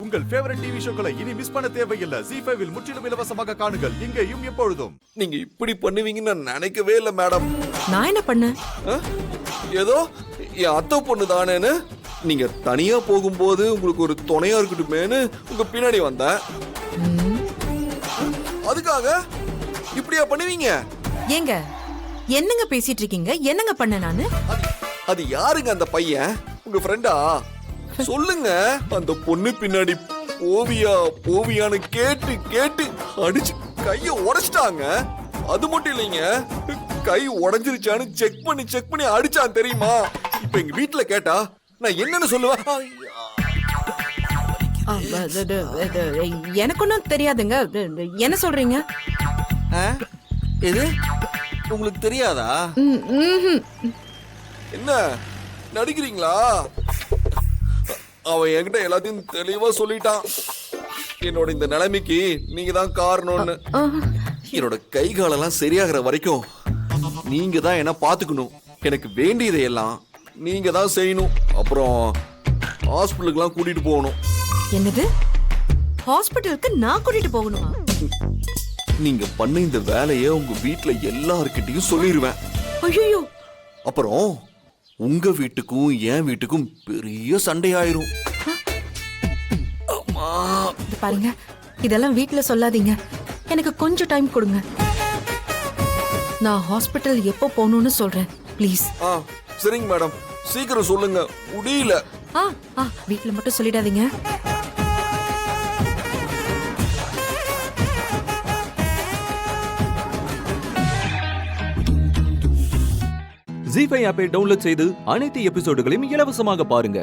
உங்கள் favourite TV ஷோக்களை இனி miss பண்ண தேவையில்லை. ZEE5 இல் முற்றிலும் இலவசமாக காணுங்கள். இங்கேயும் எப்பொழுதும். நீங்க இப்படி பண்ணுவீங்கன்னு நான் நினைக்கவே இல்லை மேடம். நான் என்ன பண்ணேன்? ஏதோ என் அத்தை பொண்ணு தானேன்னு நீங்க தனியா போகும்போது உங்களுக்கு ஒரு துணையா இருக்கட்டுமேனு உங்க பின்னாடி வந்தேன். அதுக்காக இப்படியா பண்ணுவீங்க? ஏங்க என்னங்க பேசிட்டு இருக்கீங்க? என்னங்க பண்ண நானு? அது யாருங்க அந்த பையன்? உங்க ஃப்ரெண்டா? சொல்லுங்க. அந்த பொண்ணு பின்னாடி போவியா போவியான்னு கேட்டு கேட்டு அடிச்சு கைய உடைச்சிட்டாங்க. அது மட்டும் இல்லைங்க, கை உடைஞ்சிருச்சான்னு செக் பண்ணி அடிச்சான் தெரியுமா? இப்ப எங்க வீட்டுல கேட்டா நான் என்னன்னு சொல்லுவேன்? எனக்கு ஒன்னும் தெரியாதுங்க. என்ன சொல்றீங்க? எது உங்களுக்கு தெரியாதா? என்ன நடிக்கிறீங்களா? அவன் என்கிட்ட எல்லாத்தையும் தெளிவா சொல்லிட்டான். என்னோட இந்த நிலைமைக்கு நீங்க தான் காரணம்னு. என்னோட கை காலெல்லாம் சரியாகிற வரைக்கும் நீங்க தான் என்ன பாத்துக்கணும். எனக்கு வேண்டியதையெல்லாம் நீங்க தான் செய்யணும். அப்புறம் ஹாஸ்பிட்டலுக்குலாம் கூட்டிட்டு போகணும். என்னது? ஹாஸ்பிட்டலுக்கு நான் கூட்டிட்டு போகணுமா? நீங்க பண்ண இந்த வேலையை உங்க வீட்டுல எல்லார்கிட்டயும் சொல்லிடுவேன். ஐயோ! அப்புறம் உங்க வீட்டுக்கும் என் வீட்டுக்கும் பெரிய சண்டையாயிரும். பாருங்க, இதெல்லாம் வீட்டுல சொல்லாதீங்க. எனக்கு கொஞ்சம் டைம் கொடுங்க. நான் ஹாஸ்பிட்டல் எப்போ போகணும்னு சொல்றேன். ப்ளீஸ். சரிங்க மேடம், சீக்கிரம் சொல்லுங்க. முடியல. வீட்டுல மட்டும் சொல்லிடாதீங்க. ZEE5 ஆப்பை டவுன்லோட் செய்து அனைத்து எபிசோடுகளையும் இலவசமாக பாருங்க.